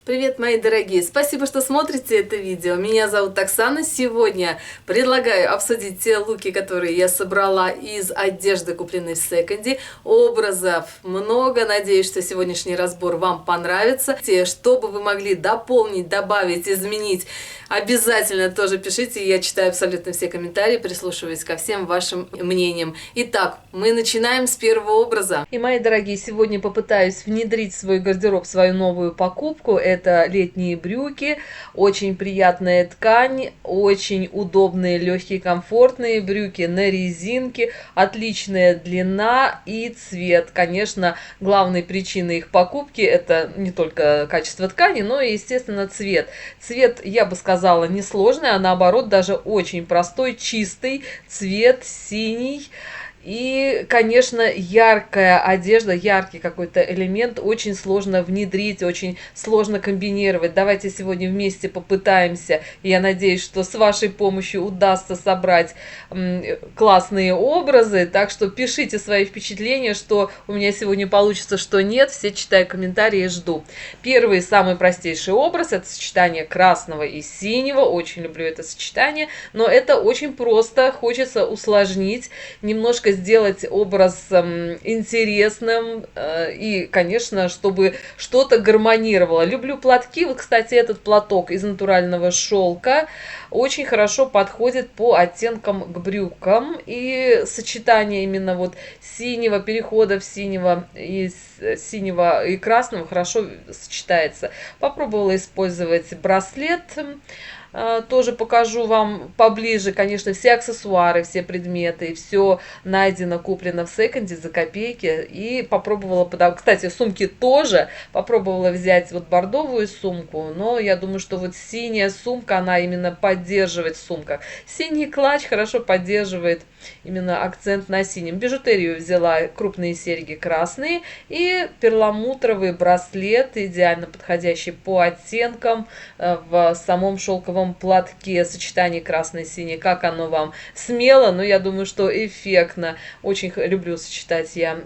Привет, мои дорогие! Спасибо, что смотрите это видео. Меня зовут Оксана. Сегодня предлагаю обсудить те луки, которые я собрала из одежды, купленной в секонде. Образов много. Надеюсь, что сегодняшний разбор вам понравится. Чтобы вы могли дополнить, добавить, изменить, обязательно тоже пишите. Я читаю абсолютно все комментарии, прислушиваюсь ко всем вашим мнениям. Итак, мы начинаем с первого образа. И, мои дорогие, сегодня попытаюсь внедрить в свой гардероб свою новую покупку. Это летние брюки, очень приятная ткань, очень удобные, легкие, комфортные брюки на резинке, отличная длина и цвет. Конечно, главной причиной их покупки это не только качество ткани, но и, естественно, цвет. Цвет, я бы сказала, несложный, а наоборот даже очень простой, чистый цвет, синий. И, конечно, яркая одежда, яркий какой-то элемент очень сложно внедрить, очень сложно комбинировать. Давайте сегодня вместе попытаемся. Я надеюсь, что с вашей помощью удастся собрать классные образы. Так что пишите свои впечатления, что у меня сегодня получится, что нет. Все читаю комментарии и жду. Первый, самый простейший образ – это сочетание красного и синего. Очень люблю это сочетание, но это очень просто. Хочется усложнить, немножко сделать образ интересным и, конечно, чтобы что-то гармонировало. Люблю платки. Вот, кстати, этот платок из натурального шелка очень хорошо подходит по оттенкам к брюкам. И сочетание именно вот синего, перехода в синего и красного хорошо сочетается. Попробовала использовать браслет. Тоже покажу вам поближе, конечно, все аксессуары, все предметы, все найдено, куплено в секонде за копейки. И попробовала, кстати, сумки тоже, попробовала взять вот бордовую сумку, но я думаю, что вот синяя сумка, она именно поддерживает в сумках. Синий клатч хорошо поддерживает именно акцент на синем. Бижутерию взяла, крупные серьги красные и перламутровый браслет, идеально подходящий по оттенкам в самом шелковом платке, сочетание красный-синий. Как оно вам? Смело, но я думаю, что эффектно. Очень люблю сочетать я,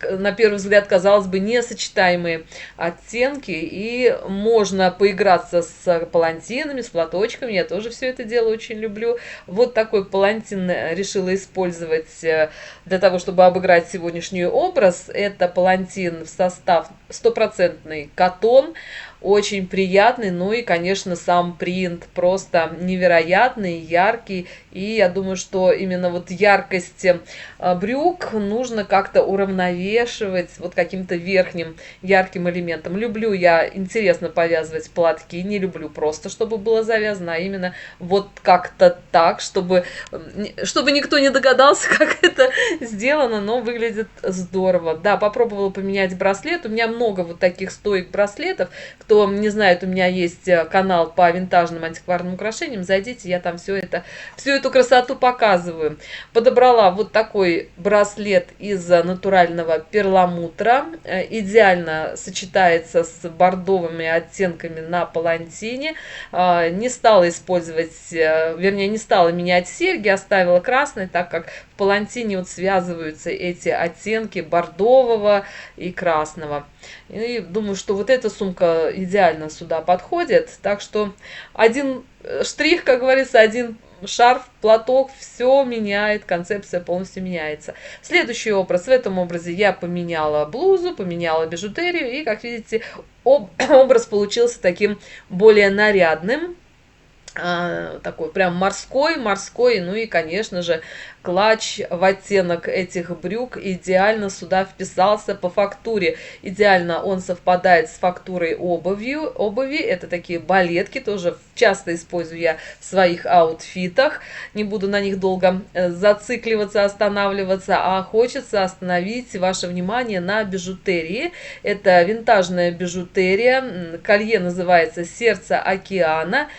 на первый взгляд, казалось бы, несочетаемые оттенки, и можно поиграться с палантинами, с платочками. Я тоже все это дело очень люблю. Вот такой палантин решила использовать для того, чтобы обыграть сегодняшний образ. Это палантин в состав 100% катон. Очень приятный, ну и, конечно, сам принт просто невероятный, яркий. И я думаю, что именно вот яркость брюк нужно как-то уравновешивать вот каким-то верхним ярким элементом. Люблю я интересно повязывать платки, не люблю просто, чтобы было завязано, а именно вот как-то так, чтобы никто не догадался, как это сделано, но выглядит здорово. Да, попробовала поменять браслет. У меня много вот таких стоек браслетов. Кто не знает, у меня есть канал по винтажным антикварным украшениям. Зайдите, я там всю эту красоту показываю. Подобрала вот такой браслет из натурального перламутра. Идеально сочетается с бордовыми оттенками на палантине. Не стала использовать, вернее, не стала менять серьги, оставила красный, так как в палантине вот связываются эти оттенки бордового и красного. И думаю, что вот эта сумка идеально сюда подходит. Так что один штрих, как говорится, один шарф, платок, все меняет, концепция полностью меняется. Следующий образ. В этом образе я поменяла блузу, поменяла бижутерию. И, как видите, образ получился таким более нарядным. Такой прям морской, ну и, конечно же, клатч в оттенок этих брюк идеально сюда вписался по фактуре. Идеально он совпадает с фактурой обуви. Это такие балетки, тоже часто использую я в своих аутфитах. Не буду на них долго зацикливаться, останавливаться, а хочется остановить ваше внимание на бижутерии. Это винтажная бижутерия. Колье называется «Сердце океана».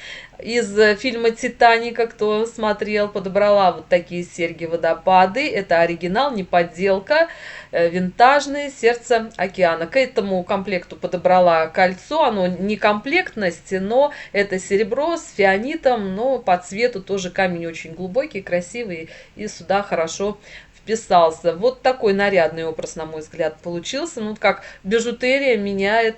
Из фильма «Титаника», кто смотрел, подобрала вот такие серьги-водопады. Это оригинал, не подделка. Винтажные, «Сердце океана». К этому комплекту подобрала кольцо. Оно не комплектность, но это серебро с фианитом, но по цвету тоже камень очень глубокий, красивый. И сюда хорошо вписался. Вот такой нарядный образ, на мой взгляд, получился. Ну, как бижутерия меняет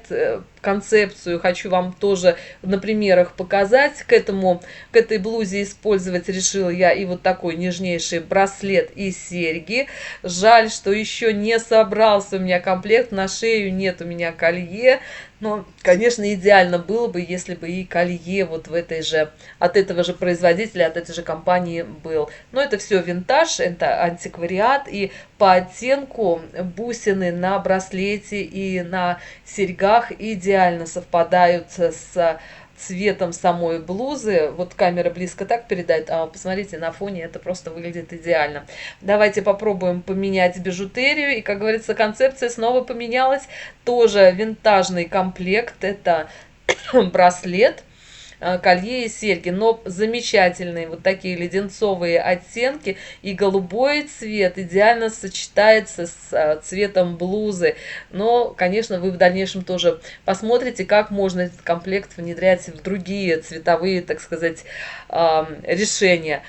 концепцию. Хочу вам тоже на примерах показать. К этой блузе использовать решила я и вот такой нежнейший браслет и серьги. Жаль, что еще не собрался у меня комплект. На шею нет у меня колье. Но, конечно, идеально было бы, если бы и колье вот в этой же, от этого же производителя, от этой же компании был. Но это все винтаж, это антиквариат. И по оттенку бусины на браслете и на серьгах идеально совпадают с цветом самой блузы. Вот камера близко так передает, а посмотрите, на фоне это просто выглядит идеально. Давайте попробуем поменять бижутерию. И, как говорится, концепция снова поменялась. Тоже винтажный комплект. Это браслет, колье и серьги, но замечательные вот такие леденцовые оттенки, и голубой цвет идеально сочетается с цветом блузы. Но, конечно, вы в дальнейшем тоже посмотрите, как можно этот комплект внедрять в другие цветовые, так сказать, решения.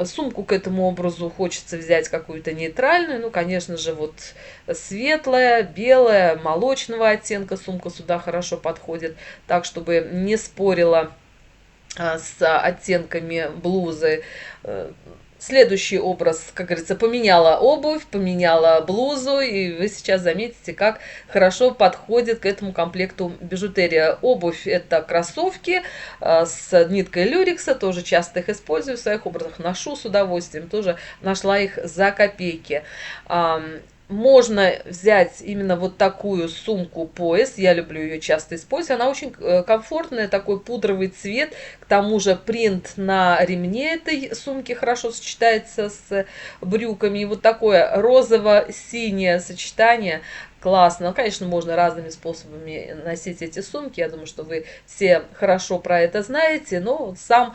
Сумку к этому образу хочется взять какую-то нейтральную, ну, конечно же, вот светлая, белая, молочного оттенка сумка сюда хорошо подходит, так, чтобы не спорила с оттенками блузы. Следующий образ, как говорится, поменяла обувь, поменяла блузу, и вы сейчас заметите, как хорошо подходит к этому комплекту бижутерия. Обувь — это кроссовки с ниткой люрекса, тоже часто их использую в своих образах, ношу с удовольствием, тоже нашла их за копейки. Можно взять именно вот такую сумку-пояс, я люблю ее часто использовать, она очень комфортная, такой пудровый цвет, к тому же принт на ремне этой сумки хорошо сочетается с брюками, и вот такое розово-синее сочетание. Классно. Ну, конечно, можно разными способами носить эти сумки. Я думаю, что вы все хорошо про это знаете. Но сам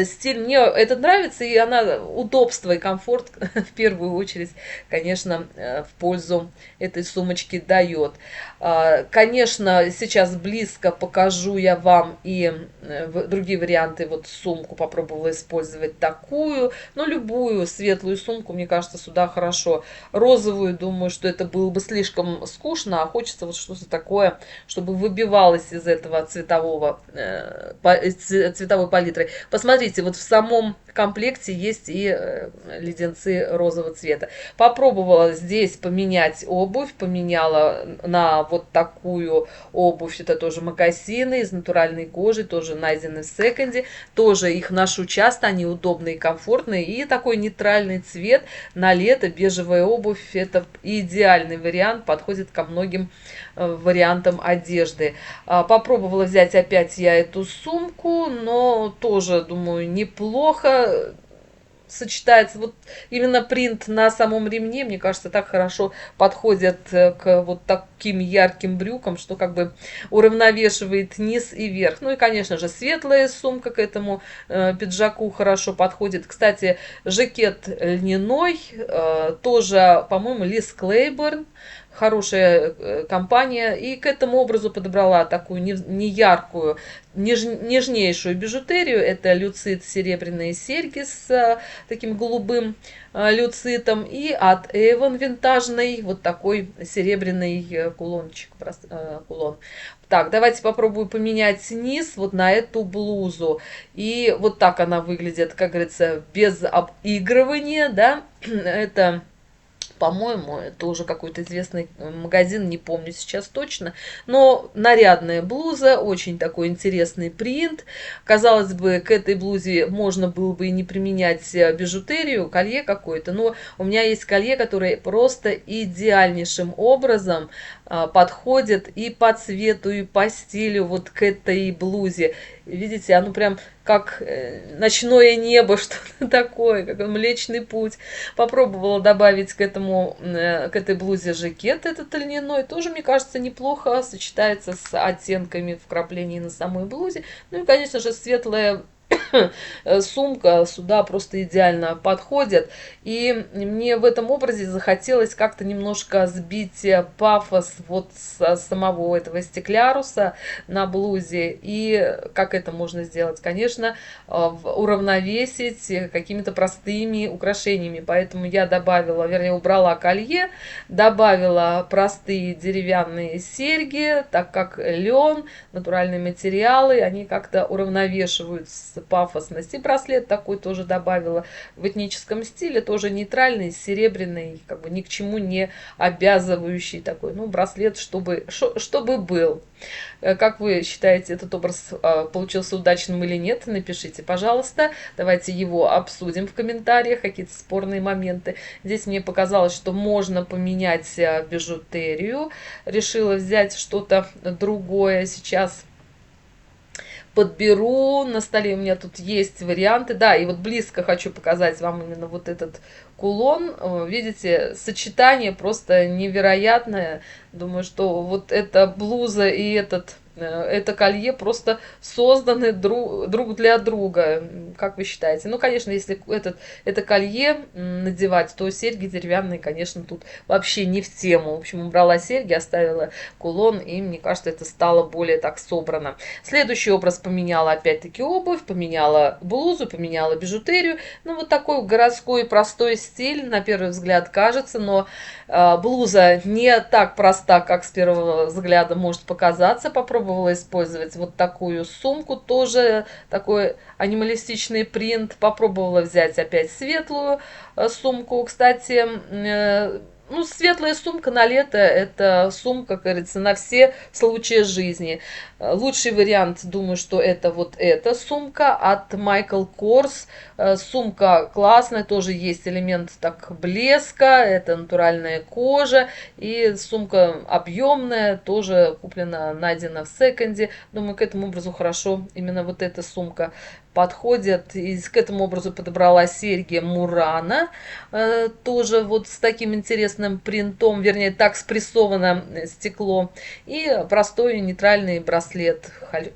стиль мне это нравится, и она удобство и комфорт в первую очередь, конечно, в пользу этой сумочки дает. Конечно, сейчас близко покажу я вам и другие варианты. Вот сумку попробовала использовать такую, но любую светлую сумку, мне кажется, сюда хорошо. Розовую, думаю, что это было бы слишком скучно, а хочется вот что-то такое, чтобы выбивалось из этого цветовой палитры. Посмотрите, вот в самом комплекте есть и леденцы розового цвета. Попробовала здесь поменять обувь, поменяла на вот такую обувь, это тоже мокасины из натуральной кожи, тоже найдены в секонде, тоже их ношу часто, они удобные и комфортные, и такой нейтральный цвет на лето, бежевая обувь, это идеальный вариант, подходит ко многим вариантам одежды. Попробовала взять опять я эту сумку, но тоже, думаю, неплохо сочетается. Вот именно принт на самом ремне, мне кажется, так хорошо подходит к вот таким ярким брюкам, что как бы уравновешивает низ и верх. Ну и, конечно же, светлая сумка к этому пиджаку хорошо подходит. Кстати, жакет льняной, тоже, по-моему, Liz Claiborne. Хорошая компания, и к этому образу подобрала такую неяркую, нежнейшую бижутерию. Это люцит, серебряные серьги с таким голубым люцитом, и от Avon винтажный вот такой серебряный кулончик, кулон. Так, давайте попробую поменять низ вот на эту блузу. И вот так она выглядит, как говорится, без обыгрывания, да, это... По-моему, это уже какой-то известный магазин, не помню сейчас точно. Но нарядная блуза, очень такой интересный принт. Казалось бы, к этой блузе можно было бы и не применять бижутерию, колье какое-то. Но у меня есть колье, которое просто идеальнейшим образом подходит и по цвету, и по стилю вот к этой блузе. Видите, оно прям как ночное небо, что-то такое, как Млечный Путь. Попробовала добавить к этой блузе жакет этот льняной. Тоже, мне кажется, неплохо сочетается с оттенками вкраплений на самой блузе. Ну и, конечно же, светлая сумка сюда просто идеально подходит. И мне в этом образе захотелось как-то немножко сбить пафос вот с самого этого стекляруса на блузе. И как это можно сделать? Конечно, уравновесить какими-то простыми украшениями. Поэтому я добавила, вернее, убрала колье, добавила простые деревянные серьги, так как лен, натуральные материалы, они как-то уравновешивают пафосность. И браслет такой тоже добавила в этническом стиле, тоже нейтральный, серебряный, как бы ни к чему не обязывающий такой, ну, браслет, чтобы был. Как вы считаете, этот образ получился удачным или нет? Напишите, пожалуйста. Давайте его обсудим в комментариях, какие-то спорные моменты. Здесь мне показалось, что можно поменять бижутерию. Решила взять что-то другое сейчас. Подберу, на столе у меня тут есть варианты, да, и вот близко хочу показать вам именно вот этот кулон, видите, сочетание просто невероятное, думаю, что вот эта блуза и это колье просто созданы друг для друга, как вы считаете? Ну, конечно, если это колье надевать, то серьги деревянные, конечно, тут вообще не в тему. В общем, убрала серьги, оставила кулон, и мне кажется, это стало более так собрано. Следующий образ: поменяла опять-таки обувь, поменяла блузу, поменяла бижутерию. Ну, вот такой городской простой стиль, на первый взгляд, кажется, но блуза не так проста, как с первого взгляда может показаться. Попробовала использовать вот такую сумку, тоже такой анималистичный принт. Попробовала взять опять светлую сумку. Кстати, ну, светлая сумка на лето – это сумка, как говорится, на все случаи жизни. Лучший вариант, думаю, что это вот эта сумка от Michael Kors. Сумка классная, тоже есть элемент так блеска, это натуральная кожа. И сумка объемная, тоже куплена, найдена в секонде. Думаю, к этому образу хорошо именно вот эта сумка подходит. И к этому образу подобрала серьги Мурана, тоже вот с таким интересным принтом, вернее, так спрессовано стекло. И простой нейтральный браслет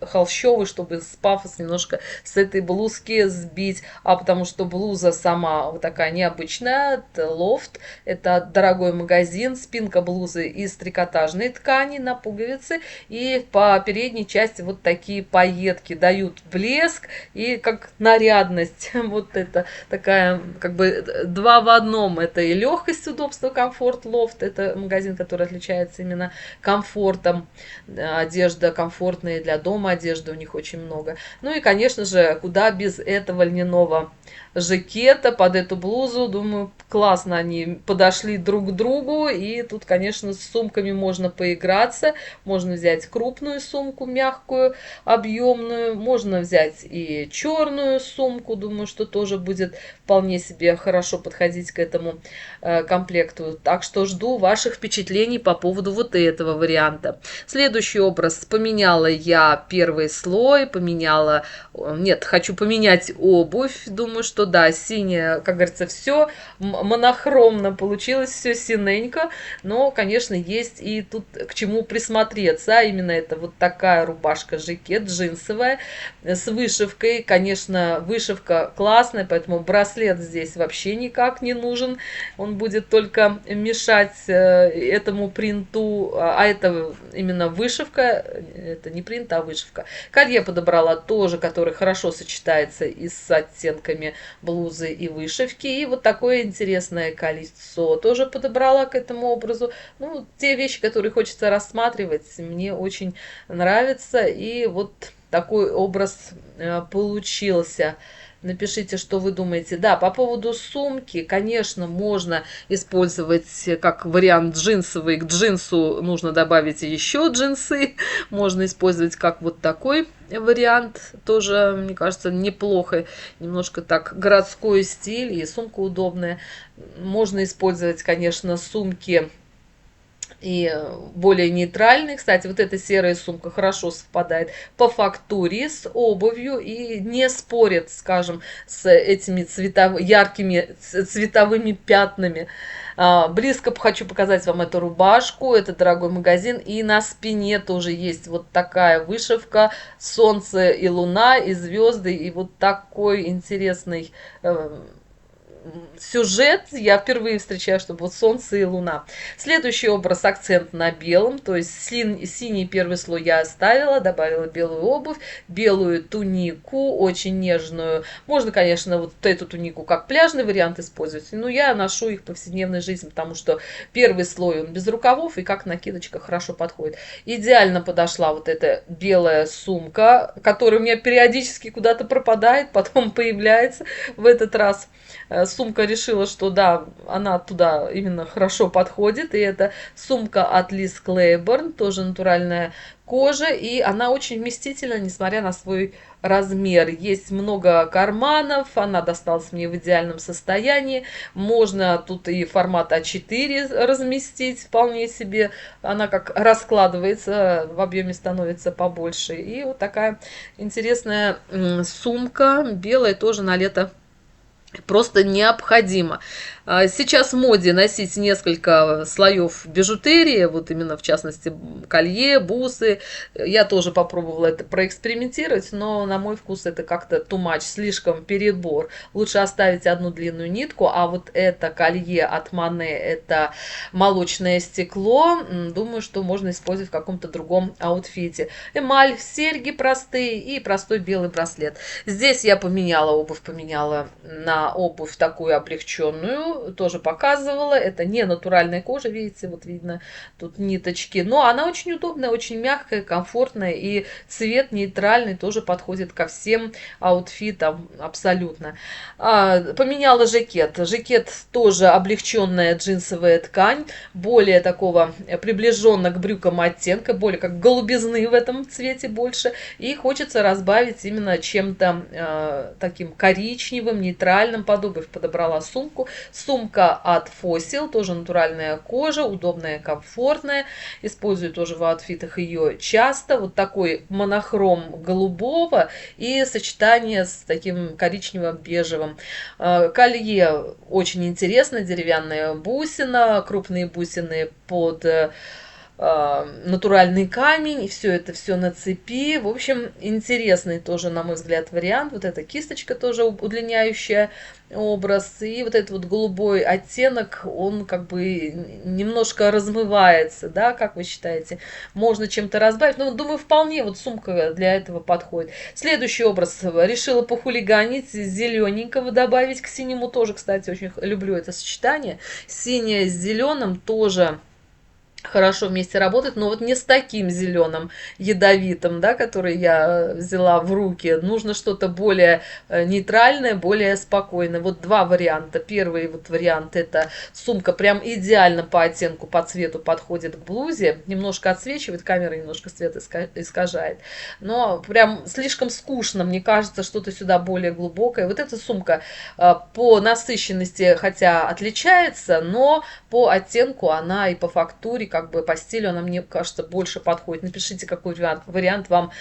холщовый, чтобы пафос немножко с этой блузки сбить. А потому что блуза сама вот такая необычная, лофт, это дорогой магазин, спинка блузы из трикотажной ткани на пуговицы. И по передней части вот такие пайетки дают блеск и как нарядность. Вот это такая как бы два в одном. Это и легкость, удобство, комфорт. Лофт — это магазин, который отличается именно комфортом. Одежда комфортная для дома, одежды у них очень много. Ну и, конечно же, куда без этого льняного жакета под эту блузу. Думаю, классно они подошли друг к другу. И тут, конечно, с сумками можно поиграться. Можно взять крупную сумку, мягкую, объемную. Можно взять и черную сумку. Думаю, что тоже будет вполне себе хорошо подходить к этому комплекту. Так что жду ваших впечатлений по поводу вот этого варианта. Следующий образ. Поменяла я первый слой, поменяла... Нет, хочу поменять обувь. Думаю, что да, синяя, как говорится, все монохромно получилось, все синенько. Но, конечно, есть и тут к чему присмотреться. А именно это вот такая рубашка-жакет джинсовая с вышивкой. Конечно, вышивка классная, поэтому браслет здесь вообще никак не нужен. Он будет только мешать этому принту, а это именно вышивка, это не принт, а вышивка. Колье подобрала тоже, который хорошо сочетается и с оттенками блузы и вышивки. И вот такое интересное кольцо тоже подобрала к этому образу. Ну, те вещи, которые хочется рассматривать, мне очень нравятся. И вот такой образ получился. Напишите, что вы думаете. Да, по поводу сумки, конечно, можно использовать как вариант джинсовый. К джинсу нужно добавить еще джинсы. Можно использовать как вот такой вариант. Тоже, мне кажется, неплохо. Немножко так городской стиль, и сумка удобная. Можно использовать, конечно, сумки и более нейтральный. Кстати, вот эта серая сумка хорошо совпадает по фактуре с обувью и не спорит, скажем, с этими яркими цветовыми пятнами. Близко хочу показать вам эту рубашку, это дорогой магазин, и на спине тоже есть вот такая вышивка, солнце и луна, и звезды, и вот такой интересный сюжет я впервые встречаю, чтобы вот солнце и луна. Следующий образ акцент на белом, то есть синий первый слой я оставила, добавила белую обувь, белую тунику, очень нежную. Можно, конечно, вот эту тунику как пляжный вариант использовать, но я ношу их в повседневной жизни, потому что первый слой он без рукавов и как накидочка хорошо подходит. Идеально подошла вот эта белая сумка, которая у меня периодически куда-то пропадает, потом появляется. В этот раз сумка решила, что да, она туда именно хорошо подходит. И это сумка от Liz Claiborne, тоже натуральная кожа. И она очень вместительна, несмотря на свой размер. Есть много карманов, она досталась мне в идеальном состоянии. Можно тут и формат А4 разместить вполне себе. Она как раскладывается, в объеме становится побольше. И вот такая интересная сумка, белая, тоже на лето просто необходимо. Сейчас в моде носить несколько слоев бижутерии, вот именно в частности колье, бусы. Я тоже попробовала это проэкспериментировать, но на мой вкус это как-то too much, слишком перебор. Лучше оставить одну длинную нитку, а вот это колье от Monet, это молочное стекло, думаю, что можно использовать в каком-то другом аутфите. Эмаль, серьги простые и простой белый браслет. Здесь я поменяла обувь, поменяла на обувь такую облегченную, тоже показывала. Это не натуральная кожа, видите, вот видно тут ниточки. Но она очень удобная, очень мягкая, комфортная. И цвет нейтральный тоже подходит ко всем аутфитам абсолютно. Поменяла жакет. Жакет тоже облегченная джинсовая ткань. Более такого приближенно к брюкам оттенка. Более как голубизны в этом цвете больше. И хочется разбавить именно чем-то таким коричневым, нейтральным. Подобрала сумку. Сумка от Fossil, тоже натуральная кожа, удобная, комфортная. Использую тоже в аутфитах ее часто. Вот такой монохром голубого и сочетание с таким коричневым бежевым. Колье очень интересно, деревянная бусина, крупные бусины под натуральный камень, и все это все на цепи. В общем, интересный тоже, на мой взгляд, вариант. Вот эта кисточка тоже удлиняющая образ. И вот этот вот голубой оттенок, он как бы немножко размывается, да, как вы считаете? Можно чем-то разбавить. Но, думаю, вполне вот сумка для этого подходит. Следующий образ. Решила похулиганить, зелененького добавить к синему тоже, кстати, очень люблю это сочетание. Синее с зеленым тоже хорошо вместе работает, но вот не с таким зеленым ядовитым, да, который я взяла в руки. Нужно что-то более нейтральное, более спокойное. Вот два варианта. Первый вот вариант — это сумка прям идеально по оттенку, по цвету подходит к блузе. Немножко отсвечивает, камера немножко цвет искажает. Но прям слишком скучно, мне кажется, что-то сюда более глубокое. Вот эта сумка по насыщенности, хотя отличается, но по оттенку она и по фактуре, как бы по стилю она, мне кажется, больше подходит. Напишите, какой вариант вам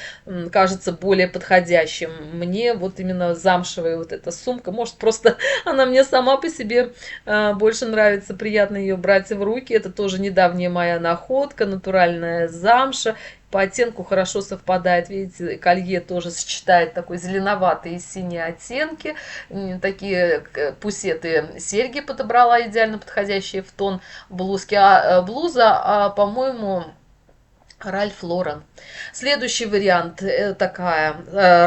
кажется более подходящим. Мне вот именно замшевая вот эта сумка, может, просто она мне сама по себе больше нравится, приятно ее брать в руки. Это тоже недавняя моя находка, натуральная замша. По оттенку хорошо совпадает, видите, колье тоже сочетает такой зеленоватый и синие оттенки. Такие пусеты серьги подобрала, идеально подходящие в тон блузки. А блуза, по-моему, Ральф Лорен. Следующий вариант — такая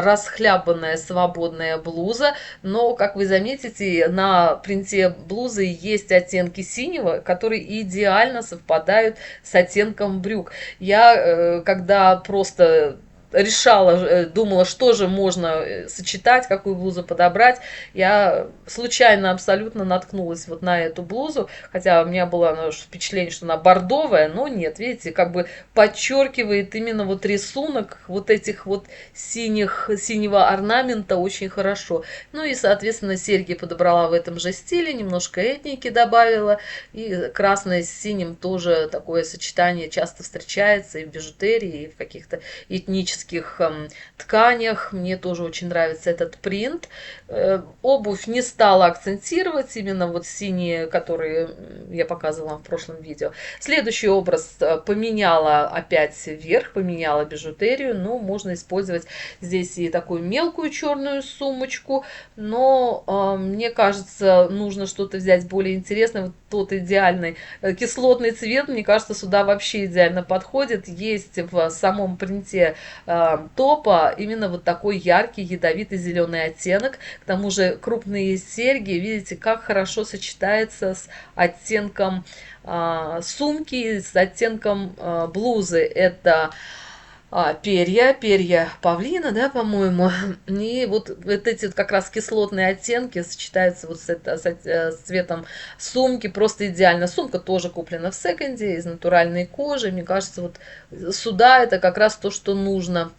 расхлябанная свободная блуза, но, как вы заметите, на принте блузы есть оттенки синего, которые идеально совпадают с оттенком брюк. Я, когда просто решала, думала, что же можно сочетать, какую блузу подобрать, я случайно абсолютно наткнулась вот на эту блузу, хотя у меня было впечатление, что она бордовая, но нет, видите, как бы подчеркивает именно вот рисунок вот этих вот синего орнамента очень хорошо. Ну и, соответственно, серьги подобрала в этом же стиле, немножко этники добавила, и красное с синим тоже такое сочетание часто встречается и в бижутерии, и в каких-то этнических тканях. Мне тоже очень нравится этот принт. Обувь не стала акцентировать, именно вот синие, которые я показывала в прошлом видео. Следующий образ поменяла опять вверх, поменяла бижутерию, но можно использовать здесь и такую мелкую черную сумочку, но мне кажется, нужно что-то взять более интересное. Вот тот идеальный кислотный цвет, мне кажется, сюда вообще идеально подходит. Есть в самом принте топа именно вот такой яркий ядовитый зеленый оттенок. К тому же крупные серьги, видите, как хорошо сочетается с оттенком сумки, с оттенком блузы. Это перья павлина, да, по-моему. И вот эти вот как раз кислотные оттенки сочетаются вот с цветом сумки, просто идеально. Сумка тоже куплена в секонде из натуральной кожи. Мне кажется, вот сюда это как раз то, что нужно.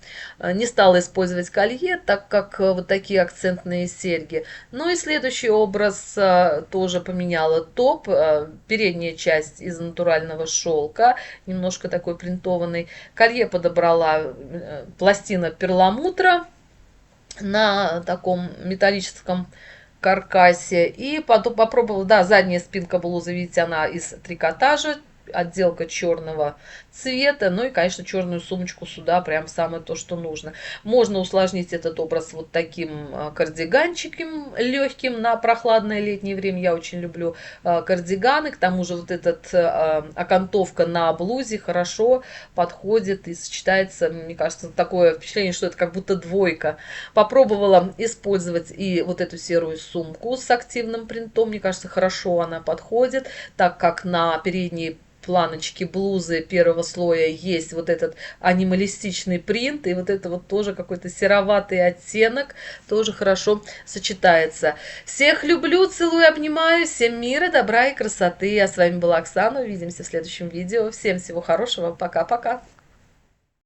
Не стала использовать колье, так как вот такие акцентные серьги. Ну и следующий образ тоже поменяла топ. Передняя часть из натурального шелка, немножко такой принтованный. Колье подобрала пластина перламутра на таком металлическом каркасе. И потом попробовала, да, задняя спинка блузы, видите, она из трикотажа, отделка черного цвета, ну и, конечно, черную сумочку сюда прям самое то, что нужно. Можно усложнить этот образ вот таким кардиганчиком легким на прохладное летнее время. Я очень люблю кардиганы, к тому же вот эта окантовка на блузе хорошо подходит и сочетается, мне кажется, такое впечатление, что это как будто двойка. Попробовала использовать и вот эту серую сумку с активным принтом, мне кажется, хорошо она подходит, так как на передней планочки блузы первого слоя есть вот этот анималистичный принт, и вот это вот тоже какой-то сероватый оттенок тоже хорошо сочетается. Всех люблю, целую, обнимаю, всем мира, добра и красоты. А с вами была Оксана, увидимся в следующем видео. Всем всего хорошего, пока-пока.